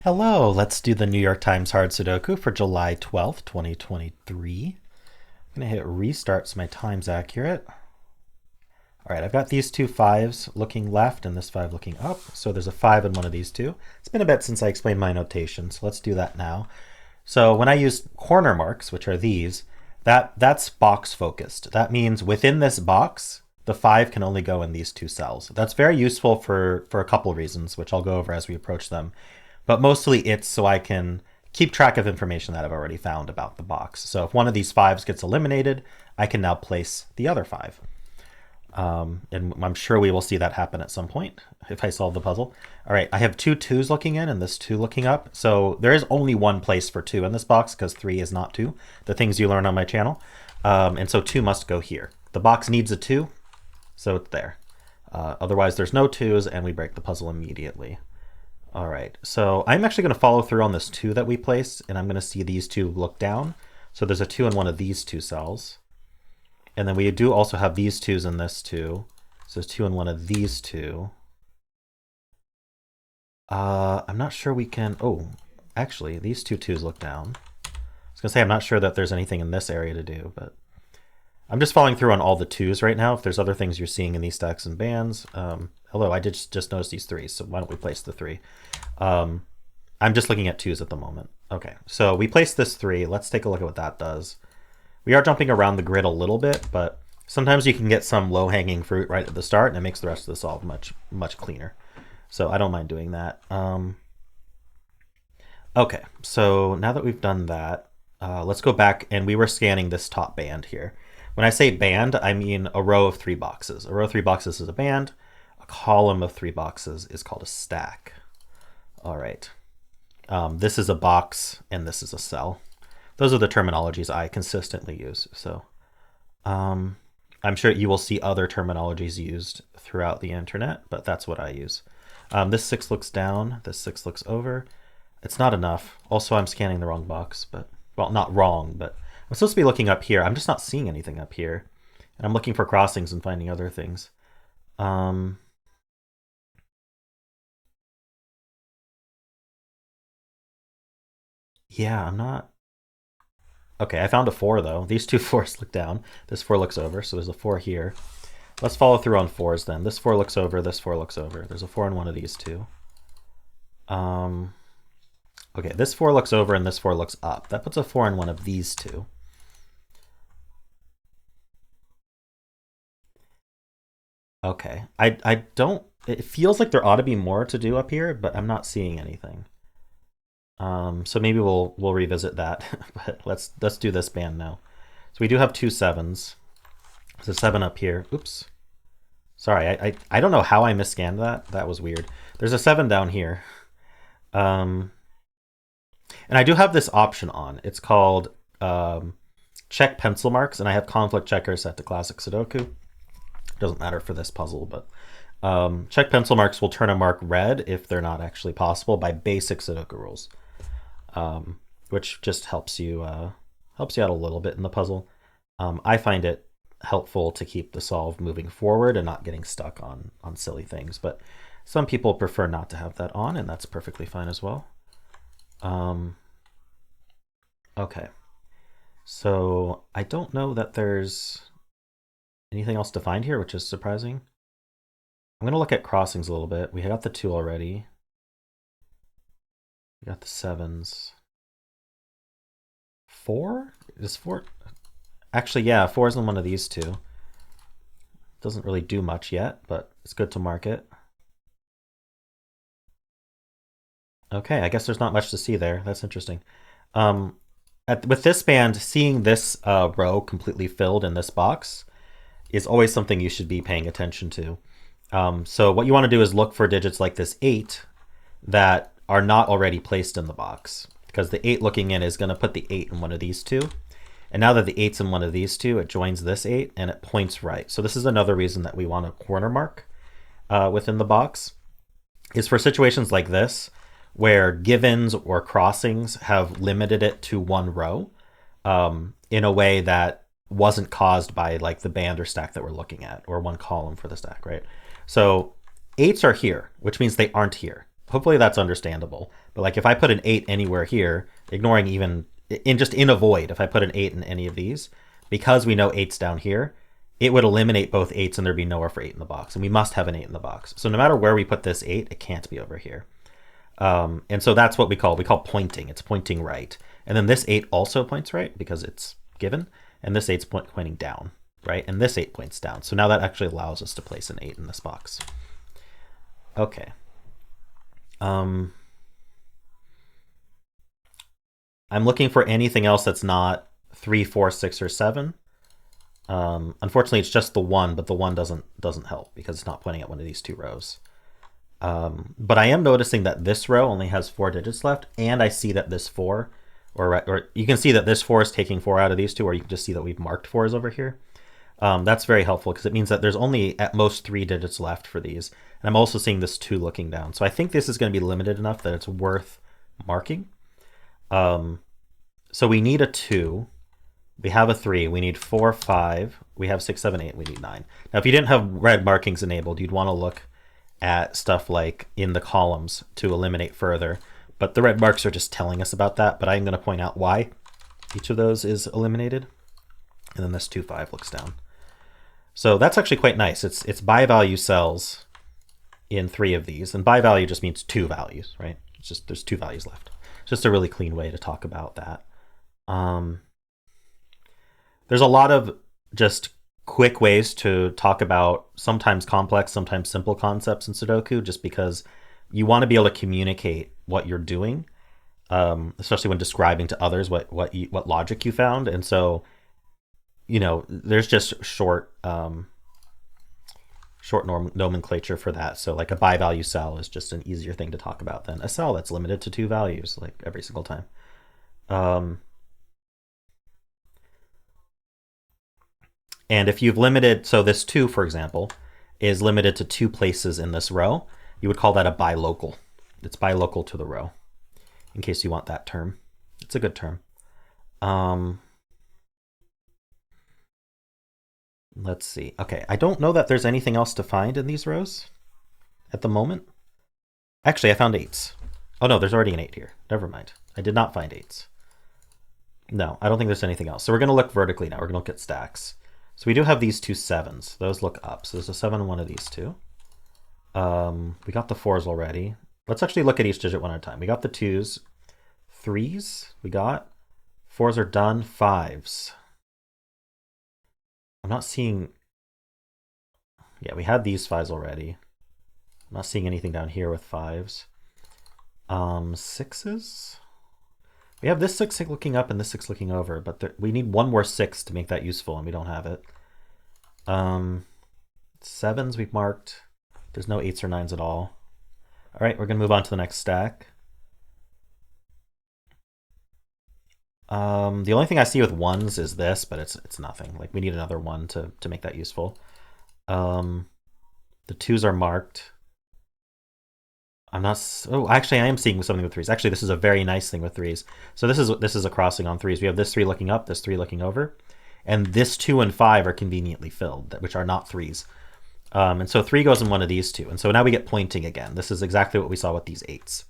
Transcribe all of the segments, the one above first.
Hello, let's do the New York Times Hard Sudoku for July 12th, 2023. I'm going to hit restart so my time's accurate. All right, I've got these two fives looking left and this five looking up. So there's a five in one of these two. It's been a bit since I explained my notation, so let's do that now. So when I use corner marks, which are these, that's box focused. That means within this box, the five can only go in these two cells. That's very useful for a couple reasons, which I'll go over as we approach them. But mostly it's so I can keep track of information that I've already found about the box. So if one of these fives gets eliminated, I can now place the other five. And I'm sure we will see that happen at some point if I solve the puzzle. All right, I have two twos looking in and this two looking up. So there is only one place for two in this box because three is not two, the things you learn on my channel. And so two must go here. The box needs a two, so it's there. Otherwise there's no twos and we break the puzzle immediately. All right, so I'm actually going to follow through on this two that we placed, and I'm going to see these two look down. So there's a two in one of these two cells. And then we do also have these twos in this two. So there's two in one of these two. I'm not sure we can, oh, actually, these two twos look down. I was going to say I'm not sure that there's anything in this area to do, but I'm just following through on all the twos right now. If there's other things you're seeing in these stacks and bands, hello, I did just notice these threes, so why don't we place the three? I'm just looking at twos at the moment. Okay, so we placed this three. Let's take a look at what that does. We are jumping around the grid a little bit, but sometimes you can get some low-hanging fruit right at the start, and it makes the rest of the solve much cleaner. So I don't mind doing that. Okay, so now that we've done that, let's go back, and we were scanning this top band here. When I say band, I mean a row of three boxes. A row of three boxes is a band. A column of three boxes is called a stack. All right. This is a box, and this is a cell. Those are the terminologies I consistently use. So I'm sure you will see other terminologies used throughout the internet, but that's what I use. This six looks down. This six looks over. It's not enough. Also, I'm scanning the wrong box, but, well, not wrong, but I'm supposed to be looking up here. I'm just not seeing anything up here. And I'm looking for crossings and finding other things. Yeah, I'm not. Okay, I found a four though. These two fours look down. This four looks over, so there's a four here. Let's follow through on fours then. This four looks over, this four looks over. There's a four in one of these two. Okay, this four looks over and this four looks up. That puts a four in one of these two. Okay, I don't, it feels like there ought to be more to do up here, but I'm not seeing anything. So maybe we'll revisit that, but let's do this band now. So we do have two sevens. There's a seven up here. Oops. Sorry, I don't know how I misscanned that. That was weird. There's a seven down here. And I do have this option on. It's called check pencil marks, and I have conflict checker set to classic Sudoku. Doesn't matter for this puzzle, but check pencil marks will turn a mark red if they're not actually possible by basic Sudoku rules. Which just helps you out a little bit in the puzzle. I find it helpful to keep the solve moving forward and not getting stuck on silly things, but some people prefer not to have that on, and that's perfectly fine as well. Okay, so I don't know that there's anything else to find here, which is surprising. I'm going to look at crossings a little bit. We got the two already. We got the sevens. Four? Is four? Actually, yeah, four is in one of these two. Doesn't really do much yet, but it's good to mark it. Okay, I guess there's not much to see there. That's interesting. With this band, seeing this row completely filled in this box is always something you should be paying attention to. So what you want to do is look for digits like this 8 that are not already placed in the box, because the 8 looking in is going to put the 8 in one of these two. And now that the 8's in one of these two, it joins this 8 and it points right. So this is another reason that we want a corner mark within the box, is for situations like this where givens or crossings have limited it to one row in a way that wasn't caused by like the band or stack that we're looking at, or one column for the stack, right? So 8s are here, which means they aren't here. hopefully that's understandable. But like if I put an 8 anywhere here, ignoring even in a void, if I put an 8 in any of these, because we know 8's down here, it would eliminate both 8's and there'd be nowhere for 8 in the box. And we must have an 8 in the box. So no matter where we put this 8, it can't be over here. And so that's what we call pointing. It's pointing right. And then this 8 also points right because it's given. And this 8's pointing down, right? And this 8 points down. So now that actually allows us to place an 8 in this box. Okay. I'm looking for anything else that's not 3, 4, 6, or 7. Unfortunately, it's just the 1, but the 1 doesn't help because it's not pointing at one of these two rows. But I am noticing that this row only has 4 digits left, and I see that this 4, or you can see that this 4 is taking 4 out of these two, or you can just see that we've marked 4s over here. That's very helpful because it means that there's only at most 3 digits left for these. And I'm also seeing this 2 looking down. So I think this is going to be limited enough that it's worth marking. So we need a 2. We have a 3. We need 4, 5. We have 6, 7, 8. We need 9. Now, if you didn't have red markings enabled, you'd want to look at stuff like in the columns to eliminate further. But the red marks are just telling us about that. But I'm going to point out why each of those is eliminated. And then this 2, 5 looks down. So that's actually quite nice. It's by value cells in 3 of these. And by value just means 2 values, right? It's just there's 2 values left. It's just a really clean way to talk about that. There's a lot of just quick ways to talk about sometimes complex, sometimes simple concepts in Sudoku, just because you want to be able to communicate what you're doing, especially when describing to others what logic you found. And so, you know, there's just short nomenclature for that. So like a by value cell is just an easier thing to talk about than a cell that's limited to 2 values, like every single time. And if you've limited, so this 2, for example, is limited to 2 places in this row, you would call that a bilocal. It's bilocal to the row, in case you want that term. It's a good term. Let's see. Okay, I don't know that there's anything else to find in these rows at the moment. Actually, I found 8s. Oh no, there's already an 8 here. Never mind. I did not find 8s. No, I don't think there's anything else. So we're going to look vertically now. We're going to look at stacks. So we do have these 2 7s. Those look up. So there's a 7 in one of these 2. We got the 4s already. Let's actually look at each digit one at a time. We got the 2s, 3s. We got 4s are done, 5s. I'm not seeing. Yeah, we had these 5s already. I'm not seeing anything down here with 5s. 6s. We have this 6 looking up and this 6 looking over, but we need one more 6 to make that useful, and we don't have it. 7s we've marked. There's no 8s or 9s at all. All right, we're going to move on to the next stack. The only thing I see with 1s is this, but it's nothing. Like we need another 1 to make that useful. The 2s are marked. I'm not. Oh, actually, I am seeing something with 3s. Actually, this is a very nice thing with 3s. So this is a crossing on 3s. We have this 3 looking up, this 3 looking over, and this 2 and 5 are conveniently filled, which are not 3s. And so 3 goes in one of these 2. And so now we get pointing again. This is exactly what we saw with these 8s,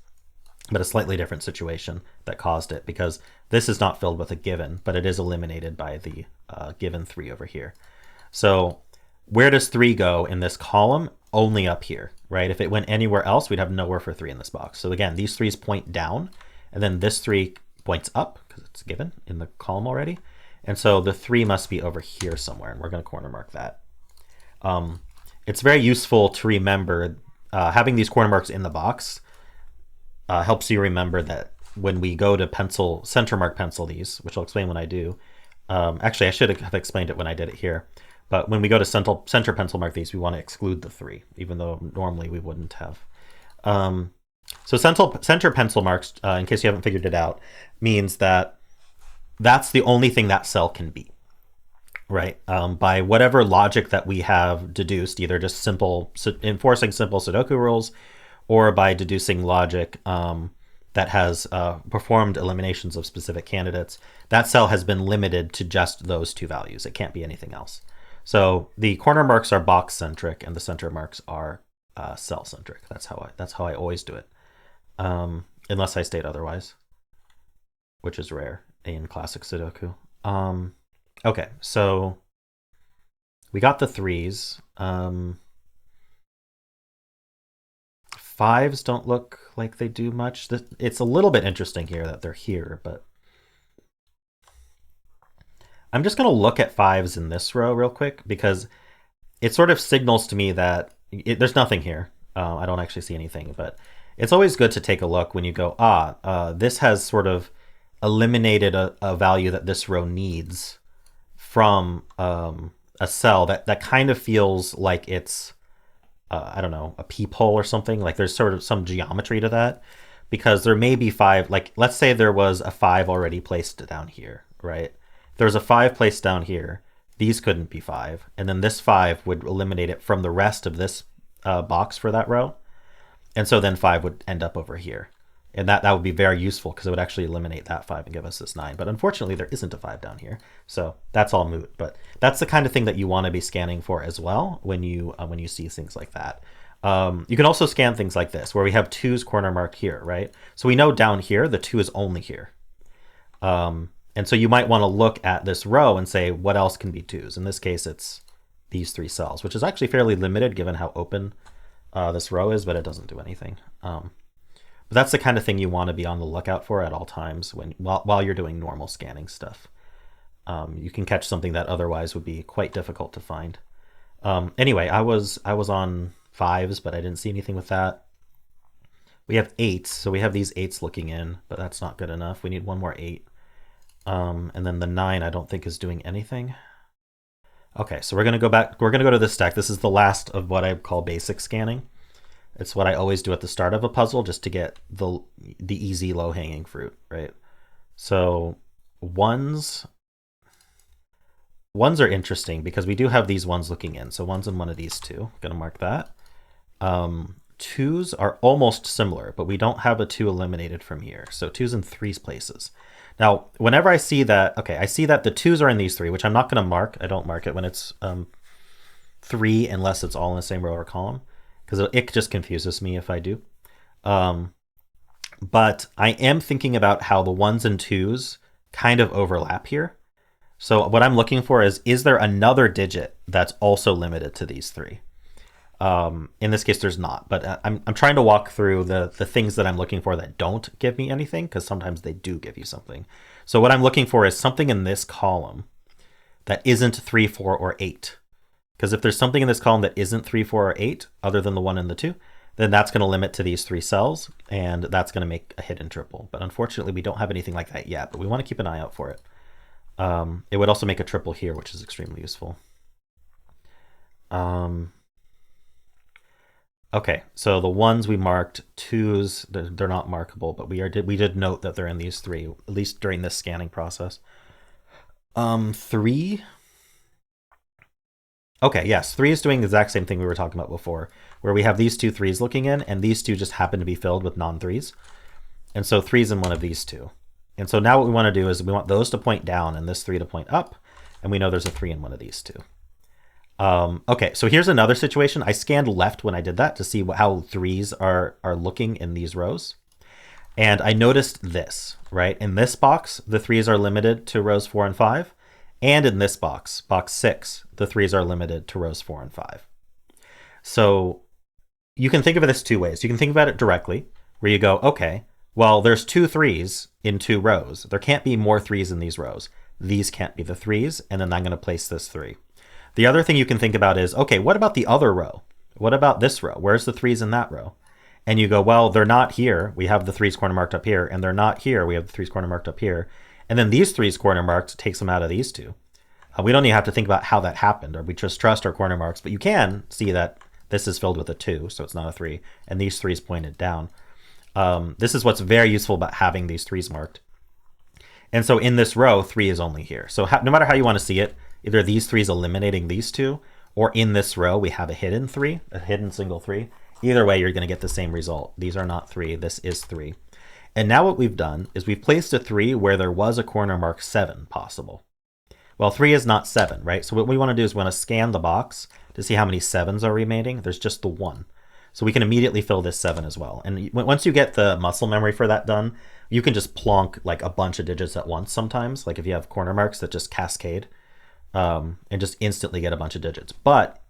but a slightly different situation that caused it, because this is not filled with a given, but it is eliminated by the given 3 over here. So where does 3 go in this column? Only up here, right? If it went anywhere else, we'd have nowhere for 3 in this box. So again, these 3s point down, and then this 3 points up because it's given in the column already. And so the 3 must be over here somewhere, and we're going to corner mark that. It's very useful to remember having these corner marks in the box helps you remember that when we go to center mark pencil these, which I'll explain when I do. Actually, I should have explained it when I did it here. But when we go to center pencil mark these, we want to exclude the 3, even though normally we wouldn't have. So center pencil marks, in case you haven't figured it out, means that that's the only thing that cell can be, right? By whatever logic that we have deduced, either just enforcing simple Sudoku rules, or by deducing logic that has performed eliminations of specific candidates, that cell has been limited to just those 2 values. It can't be anything else. So the corner marks are box centric and the center marks are cell centric. That's how I always do it. unless I state otherwise, which is rare in classic Sudoku. Okay, so we got the threes. Fives don't look like they do much. It's a little bit interesting here that they're here, but I'm just going to look at fives in this row real quick because it sort of signals to me that there's nothing here. I don't actually see anything, but it's always good to take a look when you go, this has sort of eliminated a value that this row needs from a cell that kind of feels like it's, I don't know, a peephole or something. Like there's sort of some geometry to that because there may be five, like let's say there was a five already placed down here, right? There's a five placed down here. These couldn't be five. And then this five would eliminate it from the rest of this box for that row. And so then five would end up over here. And that would be very useful because it would actually eliminate that five and give us this nine. But unfortunately, there isn't a five down here. So that's all moot. But that's the kind of thing that you want to be scanning for as well when you see things like that. You can also scan things like this, where we have twos corner marked here, right? So we know down here, the two is only here. And so you might want to look at this row and say, what else can be twos? In this case, it's these three cells, which is actually fairly limited given how open this row is, but it doesn't do anything. But that's the kind of thing you want to be on the lookout for at all times while you're doing normal scanning stuff. You can catch something that otherwise would be quite difficult to find. Anyway, I was on fives, but I didn't see anything with that. We have eights, so we have these eights looking in, but that's not good enough. We need one more eight. And then the 9 I don't think is doing anything. Okay, so we're going to go back. We're going to go to this stack. This is the last of what I call basic scanning. It's what I always do at the start of a puzzle just to get the easy low-hanging fruit, right? So ones are interesting because we do have these ones looking in. So one's in one of these two. I'm going to mark that. Twos are almost similar, but we don't have a two eliminated from here. So twos in three places. Now, whenever I see that, okay, I see that the twos are in these three, which I'm not going to mark. I don't mark it when it's 3 unless it's all in the same row or column, because it just confuses me if I do. But I am thinking about how the ones and twos kind of overlap here. So what I'm looking for is there another digit that's also limited to these three? In this case, there's not, but I'm trying to walk through the things that I'm looking for that don't give me anything, because sometimes they do give you something. So what I'm looking for is something in this column that isn't 3, 4, or 8. Because if there's something in this column that isn't 3, 4, or 8, other than the 1 and the 2, then that's going to limit to these 3 cells, and that's going to make a hidden triple. But unfortunately, we don't have anything like that yet, but we want to keep an eye out for it. It would also make a triple here, which is extremely useful. Okay, so the ones we marked, twos, they're not markable, but we did note that they're in these three, at least during this scanning process. 3. Okay, yes, 3 is doing the exact same thing we were talking about before, where we have these two threes looking in, and these two just happen to be filled with non-threes. And so 3's in one of these two. And so now what we want to do is we want those to point down and this 3 to point up, and we know there's a 3 in one of these two. Okay, so here's another situation. I scanned left when I did that to see how 3's are looking in these rows. And I noticed this, right? In this box, the 3's are limited to rows 4 and 5. And in this box, box 6, the 3's are limited to rows 4 and 5. So you can think of this two ways. You can think about it directly, where you go, okay, well, there's 2 3's in 2 rows. There can't be more 3's in these rows. These can't be the 3's, and then I'm going to place this 3. The other thing you can think about is, okay, what about the other row? What about this row? Where's the 3's in that row? And you go, well, they're not here. We have the 3's corner marked up here, and they're not here. We have the 3's corner marked up here. And then these 3's corner marked takes them out of these two. We don't even have to think about how that happened, or we just trust our corner marks, but you can see that this is filled with a 2, so it's not a 3, and these 3's pointed down. This is what's very useful about having these 3's marked. And so in this row, 3 is only here. So no matter how you want to see it, either these 3's eliminating these 2, or in this row we have a hidden 3, a hidden single 3. Either way, you're going to get the same result. These are not 3, this is 3. And now what we've done is we've placed a 3 where there was a corner mark 7 possible. Well, 3 is not 7, right? So what we want to do is we want to scan the box to see how many 7's are remaining. There's just the 1. So we can immediately fill this 7 as well. And once you get the muscle memory for that done, you can just plonk like a bunch of digits at once sometimes, like if you have corner marks that just cascade, and just instantly get a bunch of digits. But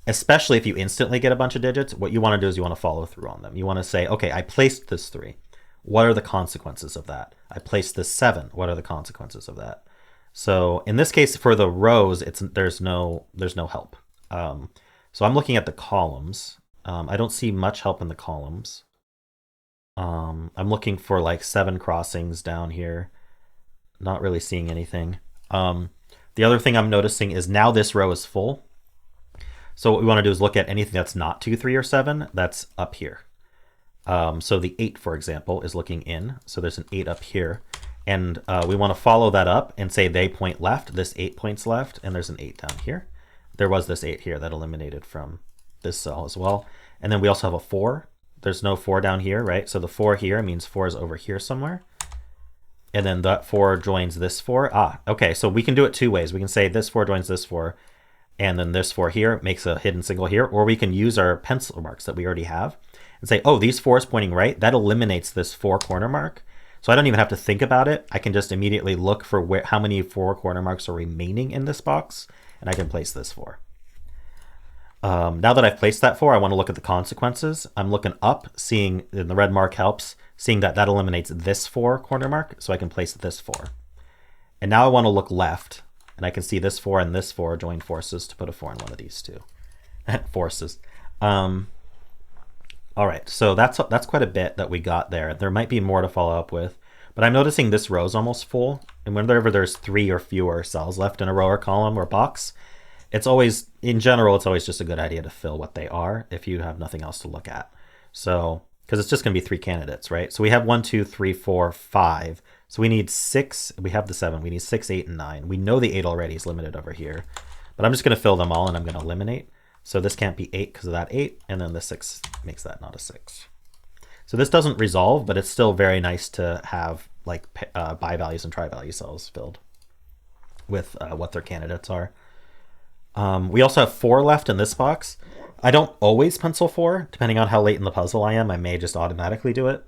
especially if you instantly get a bunch of digits, what you want to do is you want to follow through on them. You want to say, okay, I placed this 3. What are the consequences of that? I placed this 7. What are the consequences of that? So in this case, for the rows, there's no help. So I'm looking at the columns. I don't see much help in the columns. I'm looking for like 7 crossings down here. Not really seeing anything. The other thing I'm noticing is now this row is full. So what we want to do is look at anything that's not 2, 3, or 7 that's up here. So the 8, for example, is looking in. So there's an 8 up here. And we want to follow that up and say they point left. This 8 points left, and there's an 8 down here. There was this 8 here that eliminated from this cell as well. And then we also have a 4. There's no 4 down here, right? So the 4 here means 4 is over here somewhere. And then that 4 joins this 4. Okay, so we can do it 2 ways. We can say this 4 joins this 4, and then this 4 here makes a hidden single here. Or we can use our pencil marks that we already have and say, oh, these 4s pointing right. That eliminates this 4 corner mark. So I don't even have to think about it. I can just immediately look for how many 4 corner marks are remaining in this box, and I can place this 4. Now that I've placed that 4, I want to look at the consequences. I'm looking up, seeing, and the red mark helps, seeing that that eliminates this 4 corner mark, so I can place this 4. And now I want to look left, and I can see this 4 and this 4 join forces to put a 4 in one of these two. Forces. All right, so that's quite a bit that we got there. There might be more to follow up with, but I'm noticing this row is almost full, and whenever there's 3 or fewer cells left in a row or column or box, it's always, in general, it's always just a good idea to fill what they are if you have nothing else to look at. So, because it's just going to be 3 candidates, right? So we have 1, 2, 3, 4, 5. So we need 6. We have the 7. We need 6, 8, and 9. We know the 8 already is limited over here, but I'm just going to fill them all, and I'm going to eliminate. So this can't be 8 because of that 8, and then the 6 makes that not a 6. So this doesn't resolve, but it's still very nice to have like bi-values and tri-value cells filled with what their candidates are. We also have 4 left in this box. I don't always pencil 4. Depending on how late in the puzzle I am, I may just automatically do it.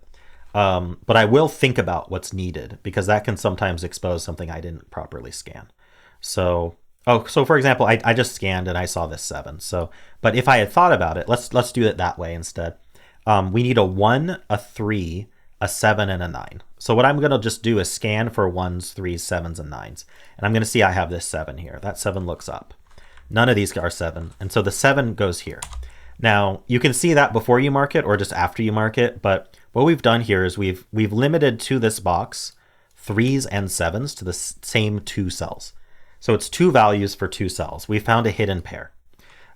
But I will think about what's needed, because that can sometimes expose something I didn't properly scan. So for example, I just scanned and I saw this 7. So, but if I had thought about it, let's do it that way instead. We need a 1, a 3, a 7, and a 9. So what I'm going to just do is scan for 1s, 3s, 7s, and 9s. And I'm going to see I have this 7 here. That 7 looks up. None of these are 7. And so the 7 goes here. Now, you can see that before you mark it or just after you mark it. But what we've done here is we've limited to this box 3s and 7s to the same 2 cells. So it's 2 values for 2 cells. We found a hidden pair.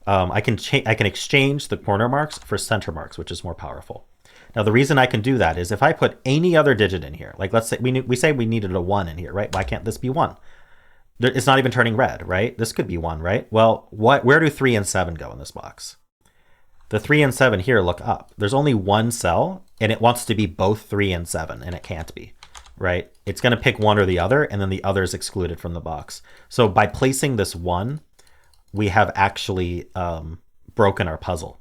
I can exchange the corner marks for center marks, which is more powerful. Now, the reason I can do that is if I put any other digit in here, like let's say we say we needed a 1 in here, right? Why can't this be 1? It's not even turning red, right? This could be 1, right? Well, where do 3 and 7 go in this box? The 3 and 7 here look up. There's only 1 cell, and it wants to be both 3 and 7, and it can't be, right? It's going to pick one or the other, and then the other is excluded from the box. So by placing this 1, we have actually broken our puzzle.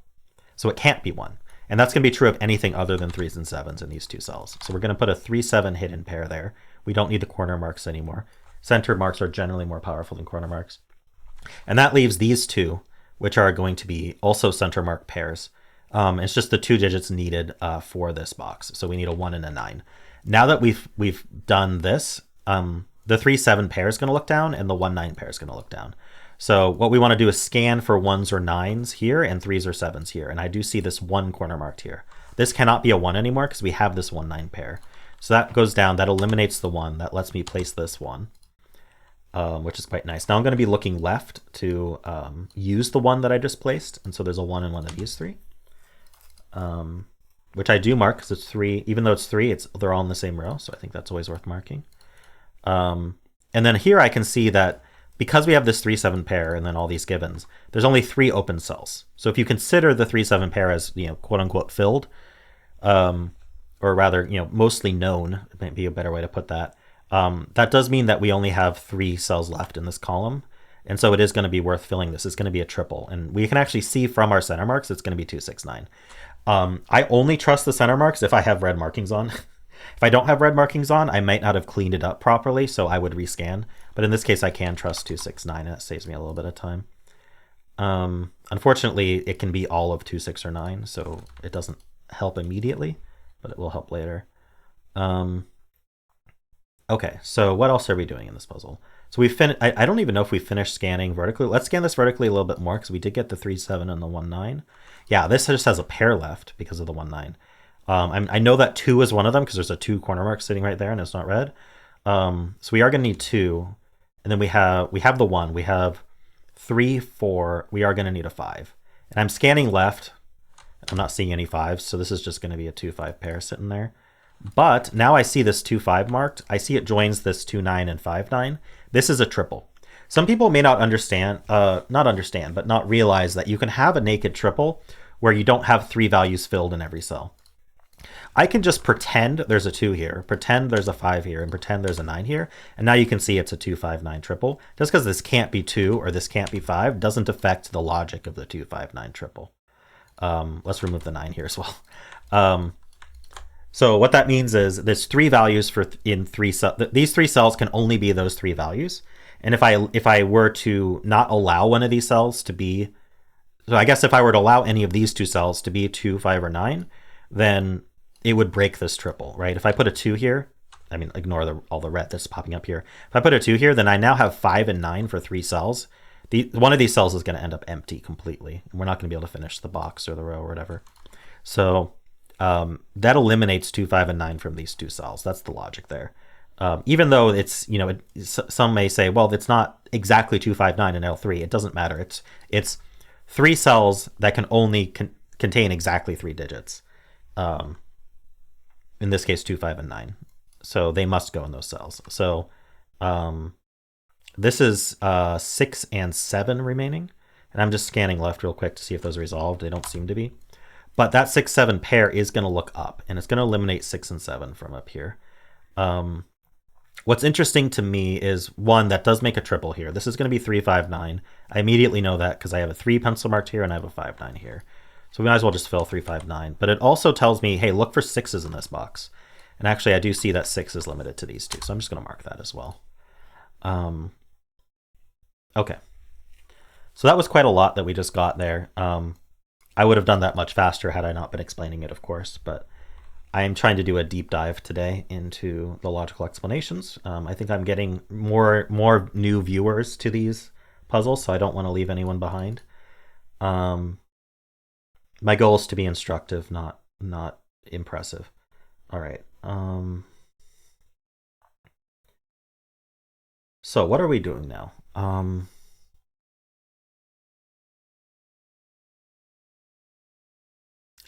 So it can't be 1. And that's going to be true of anything other than 3s and 7s in these 2 cells. So we're going to put a 3-7 hidden pair there. We don't need the corner marks anymore. Center marks are generally more powerful than corner marks. And that leaves these 2, which are going to be also center mark pairs. It's just the 2 digits needed for this box. So we need a 1 and a 9. Now that we've done this, the 3-7 pair is going to look down, and the 1-9 pair is going to look down. So what we want to do is scan for 1s or 9s here and 3s or 7s here. And I do see this 1 corner marked here. This cannot be a 1 anymore because we have this 1-9 pair. So that goes down. That eliminates the 1. That lets me place this 1, which is quite nice. Now I'm going to be looking left to use the 1 that I just placed. And so there's a 1 in one of these 3, which I do mark because it's 3. Even though it's 3, they're all in the same row. So I think that's always worth marking. And then here I can see that because we have this 3-7 pair and then all these givens, there's only 3 open cells. So if you consider the 3-7 pair as, quote unquote filled, or rather, mostly known, it might be a better way to put that. That does mean that we only have 3 cells left in this column. And so it is going to be worth filling this. It's going to be a triple. And we can actually see from our center marks, it's going to be 269. I only trust the center marks if I have red markings on. If I don't have red markings on, I might not have cleaned it up properly, so I would rescan. But in this case, I can trust 269, and it saves me a little bit of time. Unfortunately, it can be all of 2, 6, or 9, so it doesn't help immediately, but it will help later. Okay, so what else are we doing in this puzzle? So we I don't even know if we finished scanning vertically. Let's scan this vertically a little bit more because we did get the 3, 7 and the 1, 9. Yeah, this just has a pair left because of the 1, 9. I know that 2 is one of them because there's a 2 corner mark sitting right there and it's not red. So we are going to need 2. And then we have the 1. We have 3, 4. We are going to need a 5. And I'm scanning left. I'm not seeing any 5s, so this is just going to be a 2, 5 pair sitting there. But now I see this 2, 5 marked. I see it joins this 2, 9 and 5, 9. This is a triple. Some people may not understand, but not realize that you can have a naked triple where you don't have 3 values filled in every cell. I can just pretend there's a 2 here, pretend there's a 5 here, and pretend there's a 9 here. And now you can see it's a 2, 5, 9 triple. Just because this can't be 2 or this can't be 5 doesn't affect the logic of the 2, 5, 9 triple. Let's remove the 9 here as well. So what that means is there's 3 values in 3 cells. These 3 cells can only be those 3 values. And if I were to not allow one of these cells to be, so I guess if I were to allow any of these 2 cells to be 2, 5, or 9, then it would break this triple, right? If I put a 2 here, I mean, ignore all the red that's popping up here. If I put a 2 here, then I now have 5 and 9 for 3 cells. One of these cells is going to end up empty completely. We're not going to be able to finish the box or the row or whatever. So that eliminates 2, 5, and 9 from these 2 cells. That's the logic there. Even though it's, some may say, well, it's not exactly 2, 5, 9 in L3. It doesn't matter. It's 3 cells that can only contain exactly 3 digits. In this case, 2, 5, and 9. So they must go in those cells. So this is 6 and 7 remaining. And I'm just scanning left real quick to see if those are resolved. They don't seem to be. But that 6, 7 pair is going to look up, and it's going to eliminate 6 and 7 from up here. What's interesting to me is, one, that does make a triple here. This is going to be 3, 5, 9. I immediately know that because I have a 3 pencil marked here and I have a 5, 9 here. So we might as well just fill 3, 5, 9. But it also tells me, hey, look for 6s in this box. And actually, I do see that 6 is limited to these 2. So I'm just going to mark that as well. Okay. So that was quite a lot that we just got there. I would have done that much faster had I not been explaining it, of course. But I am trying to do a deep dive today into the logical explanations. I think I'm getting more new viewers to these puzzles, so I don't want to leave anyone behind. My goal is to be instructive, not impressive. All right. So what are we doing now?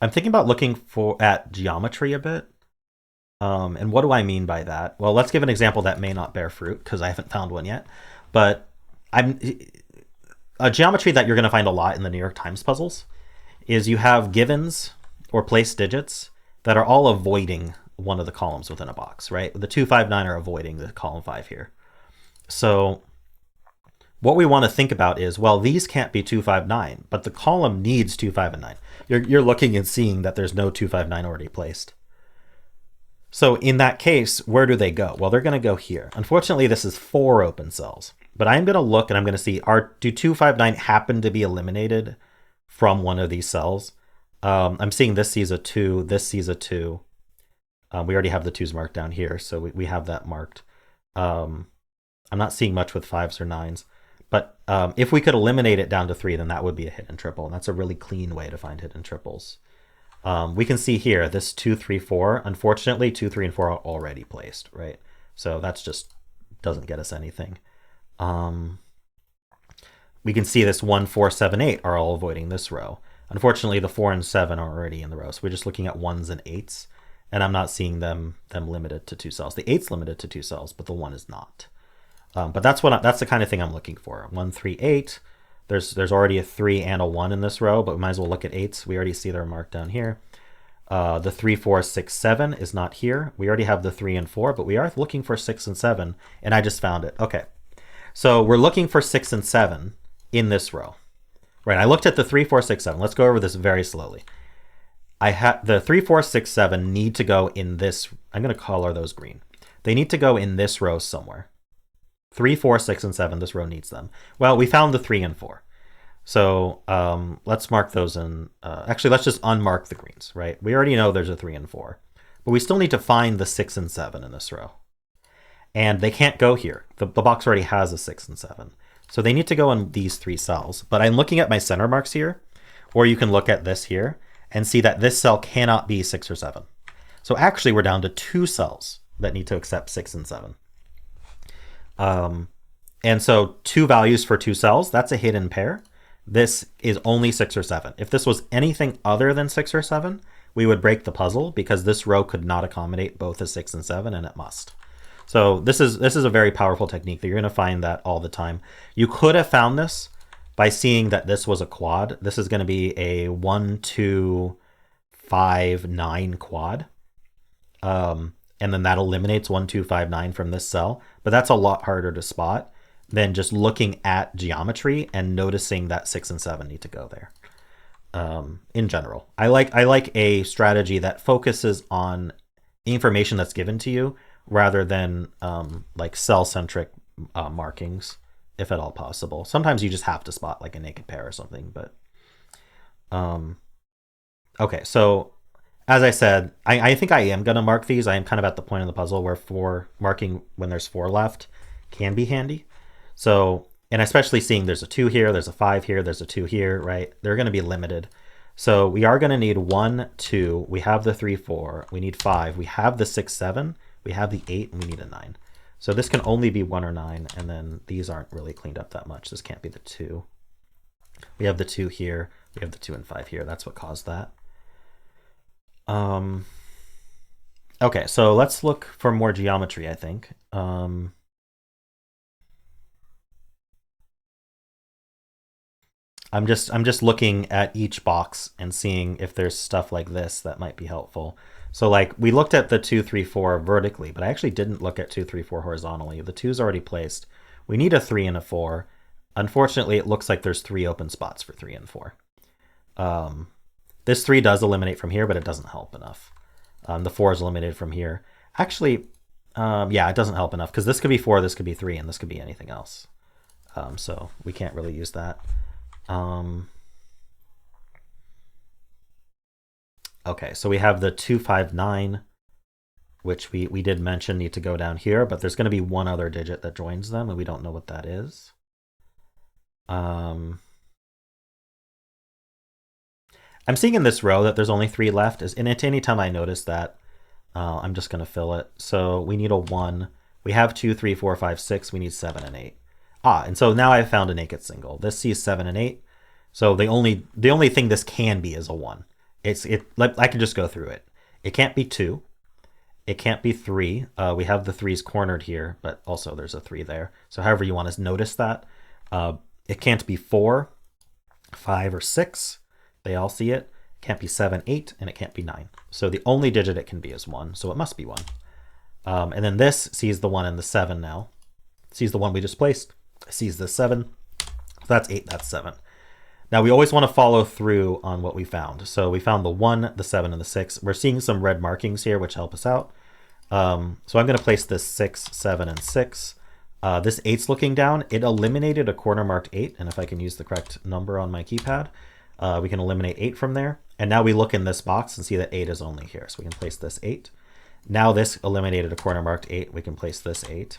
I'm thinking about looking at geometry a bit. And what do I mean by that? Well, let's give an example that may not bear fruit because I haven't found one yet. But a geometry that you're going to find a lot in the New York Times puzzles is you have givens or place digits that are all avoiding one of the columns within a box, right? The 2, 5, 9 are avoiding the column 5 here. So what we want to think about is, well, these can't be 2, 5, 9, but the column needs 2, 5, and 9. You're looking and seeing that there's no 2, 5, 9 already placed. So in that case, where do they go? Well, they're going to go here. Unfortunately, this is 4 open cells, but I'm going to look and I'm going to see, do 2, 5, 9 happen to be eliminated from one of these cells? I'm seeing this sees a 2, this sees a 2. We already have the 2s marked down here, so we have that marked. I'm not seeing much with 5s or 9s. But if we could eliminate it down to 3, then that would be a hidden triple. And that's a really clean way to find hidden triples. We can see here, this 2, 3, 4. Unfortunately, 2, 3, and 4 are already placed, right? So that's just doesn't get us anything. We can see this 1, 4, 7, 8 are all avoiding this row. Unfortunately, the 4 and 7 are already in the row. So we're just looking at 1s and 8s. And I'm not seeing them limited to 2 cells. The 8's limited to 2 cells, but the 1 is not. But that's the kind of thing I'm looking for. 1, 3, 8. There's already a 3 and a 1 in this row, but we might as well look at 8s. We already see they're marked down here. The 3, 4, 6, 7 is not here. We already have the 3 and 4, but we are looking for 6 and 7, and I just found it. Okay. So we're looking for 6 and 7 in this row. Right, I looked at the 3, 4, 6, 7. Let's go over this very slowly. I have the 3, 4, 6, 7 need to go in this. I'm going to color those green. They need to go in this row somewhere. 3, 4, 6, and 7. This row needs them. Well, we found the 3 and 4. So let's mark those in. Actually, let's just unmark the greens, right? We already know there's a 3 and 4. But we still need to find the 6 and 7 in this row. And they can't go here. The box already has a 6 and 7. So they need to go in these 3 cells. But I'm looking at my center marks here, or you can look at this here and see that this cell cannot be 6 or 7. So actually we're down to 2 cells that need to accept 6 and 7. And so 2 values for 2 cells, that's a hidden pair. This is only 6 or 7. If this was anything other than 6 or 7, we would break the puzzle because this row could not accommodate both a 6 and 7, and it must. So this is a very powerful technique that you're going to find that all the time. You could have found this by seeing that this was a quad. This is going to be a 1, 2, 5, 9 quad. And then that eliminates 1, 2, 5, 9 from this cell. But that's a lot harder to spot than just looking at geometry and noticing that 6 and 7 need to go there. In general, I like a strategy that focuses on information that's given to you rather than like cell-centric markings, if at all possible. Sometimes you just have to spot like a naked pair or something, but okay, so as I said, I think I am going to mark these. I am kind of at the point of the puzzle where marking when there's 4 left can be handy. So, and especially seeing there's a 2 here, there's a 5 here, there's a 2 here, right? They're going to be limited. So we are going to need 1, 2, we have the 3, 4, we need 5, we have the 6, 7, we have the 8, and we need a 9. So this can only be 1 or 9, and then these aren't really cleaned up that much. This can't be the 2. We have the 2 here, we have the 2 and 5 here. That's what caused that. Okay, so let's look for more geometry, I think. I'm just looking at each box and seeing if there's stuff like this that might be helpful. So like we looked at the 2, 3, 4 vertically, but I actually didn't look at 2, 3, 4 horizontally. The 2's already placed. We need a 3 and a 4. Unfortunately, it looks like there's 3 open spots for 3 and 4. This 3 does eliminate from here, but it doesn't help enough. The 4 is eliminated from here. Actually, yeah, it doesn't help enough because this could be 4, this could be 3, and this could be anything else. So we can't really use that. Okay, so we have the 2, 5, 9, which we did mention need to go down here, but there's going to be one other digit that joins them, and we don't know what that is. I'm seeing in this row that there's only 3 left, and at any time I notice that, I'm just going to fill it. So we need a 1. We have 2, 3, 4, 5, 6. We need 7 and 8. And so now I've found a naked single. This sees 7 and 8. So the only thing this can be is a 1. I can just go through it. It can't be 2. It can't be 3. We have the 3's cornered here, but also there's a 3 there. So however you want to notice that. It can't be 4, 5, or 6. They all see it. It can't be 7, 8, and it can't be 9. So the only digit it can be is 1. So it must be 1. And then this sees the 1 and the 7 now. It sees the 1 we just placed. It sees the 7. So that's 8, that's 7. Now we always want to follow through on what we found. So we found the 1, the 7, and the 6. We're seeing some red markings here which help us out. So I'm going to place this 6, 7, and 6. This 8's looking down. It eliminated a corner marked 8, and if I can use the correct number on my keypad, we can eliminate 8 from there. And now we look in this box and see that 8 is only here. So we can place this 8. Now this eliminated a corner marked 8. We can place this 8.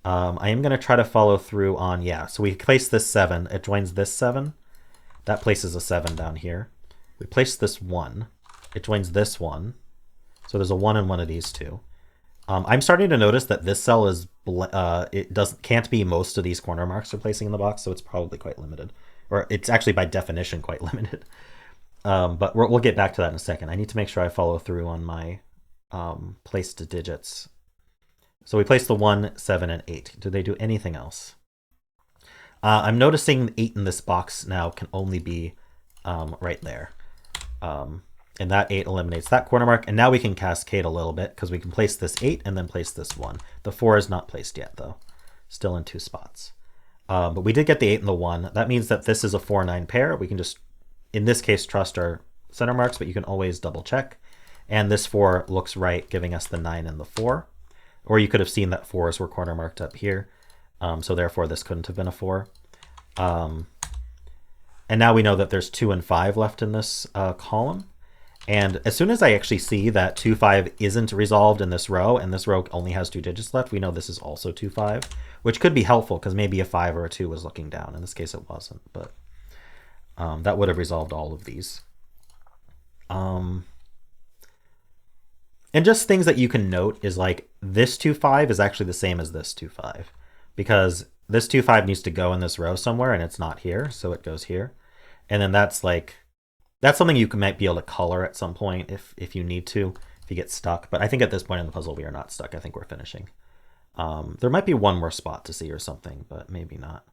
I am going to try to follow through on, yeah, so we place this 7. It joins this 7. That places a 7 down here. We place this 1. It joins this 1. So there's a 1 in one of these two. I'm starting to notice that this cell is can't be most of these corner marks we're placing in the box, so it's probably quite limited. Or it's actually by definition quite limited. But we'll get back to that in a second. I need to make sure I follow through on my placed digits. So we place the 1, 7, and 8. Do they do anything else? I'm noticing 8 in this box now can only be right there. And that 8 eliminates that corner mark. And now we can cascade a little bit because we can place this 8 and then place this 1. The 4 is not placed yet, though. Still in 2 spots. But we did get the 8 and the 1. That means that this is a 4-9 pair. We can just, in this case, trust our center marks, but you can always double check. And this 4 looks right, giving us the 9 and the 4. Or you could have seen that 4s were corner marked up here. So therefore, this couldn't have been a 4. And now we know that there's 2 and 5 left in this column. And as soon as I actually see that 2, 5 isn't resolved in this row, and this row only has 2 digits left, we know this is also 2, 5, which could be helpful because maybe a 5 or a 2 was looking down. In this case, it wasn't, but that would have resolved all of these. And just things that you can note is like this 2, 5 is actually the same as this 2, 5, because this 2, 5 needs to go in this row somewhere, and it's not here, so it goes here. And then that's like, that's something you might be able to color at some point if you need to, if you get stuck. But I think at this point in the puzzle, we are not stuck. I think we're finishing. There might be one more spot to see or something, but maybe not.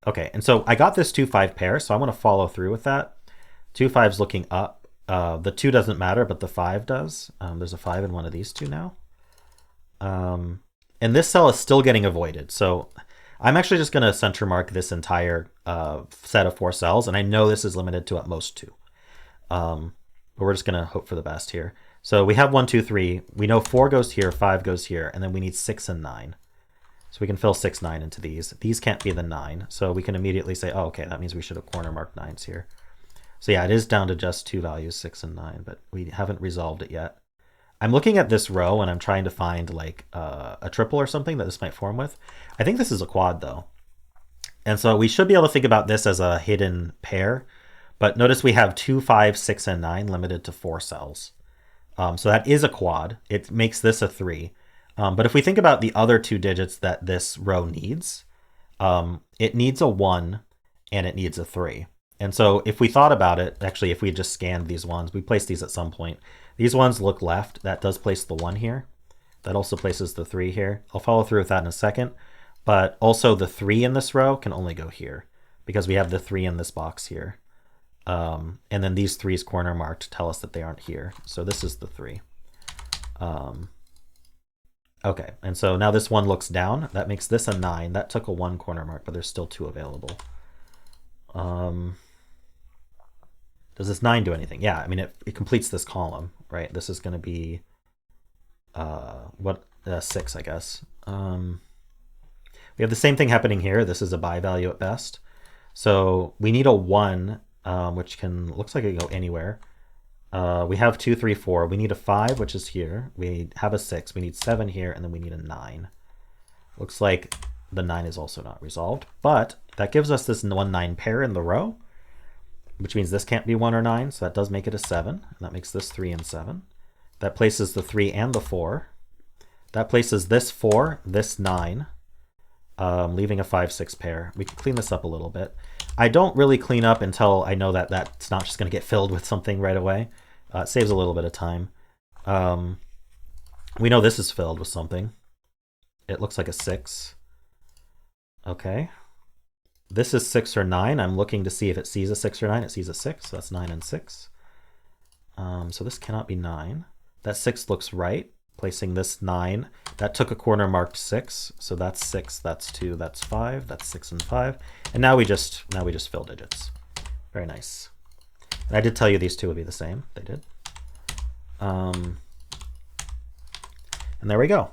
Okay, and so I got this 2, 5 pair, so I want to follow through with that. 2, 5's looking up. The 2 doesn't matter, but the 5 does. There's a 5 in one of these 2 now. And this cell is still getting avoided. So I'm actually just going to center mark this entire set of 4 cells, and I know this is limited to at most 2. But we're just going to hope for the best here. So we have 1, 2, 3. We know 4 goes here, 5 goes here, and then we need 6 and 9. So we can fill 6, 9 into these. These can't be the 9. So we can immediately say, oh, okay, that means we should have corner marked 9s here. So yeah, it is down to just 2 values, 6 and 9, but we haven't resolved it yet. I'm looking at this row and I'm trying to find like a triple or something that this might form with. I think this is a quad though. And so we should be able to think about this as a hidden pair. But notice we have 2, 5, 6, and 9 limited to 4 cells. So that is a quad. It makes this a 3. But if we think about the other 2 digits that this row needs, it needs a 1 and it needs a 3. And so if we thought about it, actually, if we just scanned these ones, we placed these at some point. These ones look left. That does place the 1 here. That also places the 3 here. I'll follow through with that in a second. But also the 3 in this row can only go here because we have the 3 in this box here. And then these 3's corner marked tell us that they aren't here. So this is the 3. Okay, and so now this 1 looks down. That makes this a 9. That took a 1 corner mark, but there's still 2 available. Does this 9 do anything? Yeah, I mean, it completes this column, right? This is going to be 6, I guess. We have the same thing happening here. This is a by value at best. So we need a 1, which looks like it can go anywhere. We have 2, 3, 4. We need a 5, which is here. We have a 6. We need 7 here, and then we need a 9. Looks like the 9 is also not resolved, but that gives us this 1, 9 pair in the row, which means this can't be 1 or 9, so that does make it a 7, and that makes this 3 and 7. That places the 3 and the 4. That places this 4, this 9, leaving a 5, 6 pair. We can clean this up a little bit. I don't really clean up until I know that that's not just going to get filled with something right away. It saves a little bit of time. We know this is filled with something. It looks like a 6. Okay. This is 6 or 9. I'm looking to see if it sees a 6 or 9. It sees a 6, so that's 9 and 6. So this cannot be 9. That 6 looks right, placing this 9. That took a corner marked 6, so that's 6, that's 2, that's 5, that's 6 and 5. And now we just fill digits. Very nice. And I did tell you these 2 would be the same. They did. And there we go.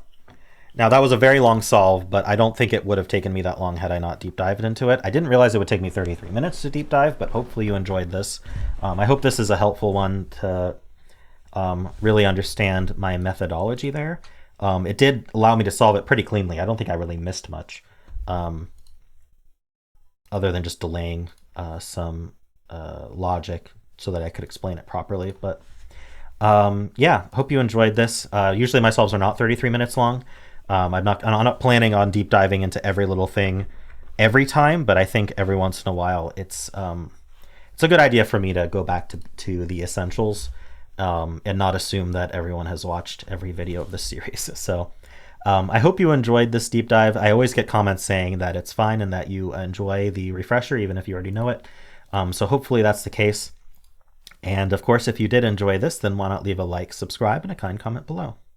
Now that was a very long solve, but I don't think it would have taken me that long had I not deep dived into it. I didn't realize it would take me 33 minutes to deep dive, but hopefully you enjoyed this. I hope this is a helpful one to really understand my methodology there. It did allow me to solve it pretty cleanly. I don't think I really missed much, other than just delaying some logic so that I could explain it properly. But yeah, hope you enjoyed this. Usually my solves are not 33 minutes long. I'm not planning on deep diving into every little thing every time, but I think every once in a while it's a good idea for me to go back to the essentials and not assume that everyone has watched every video of this series. So I hope you enjoyed this deep dive. I always get comments saying that it's fine and that you enjoy the refresher even if you already know it. So hopefully that's the case. And of course, if you did enjoy this, then why not leave a like, subscribe, and a kind comment below.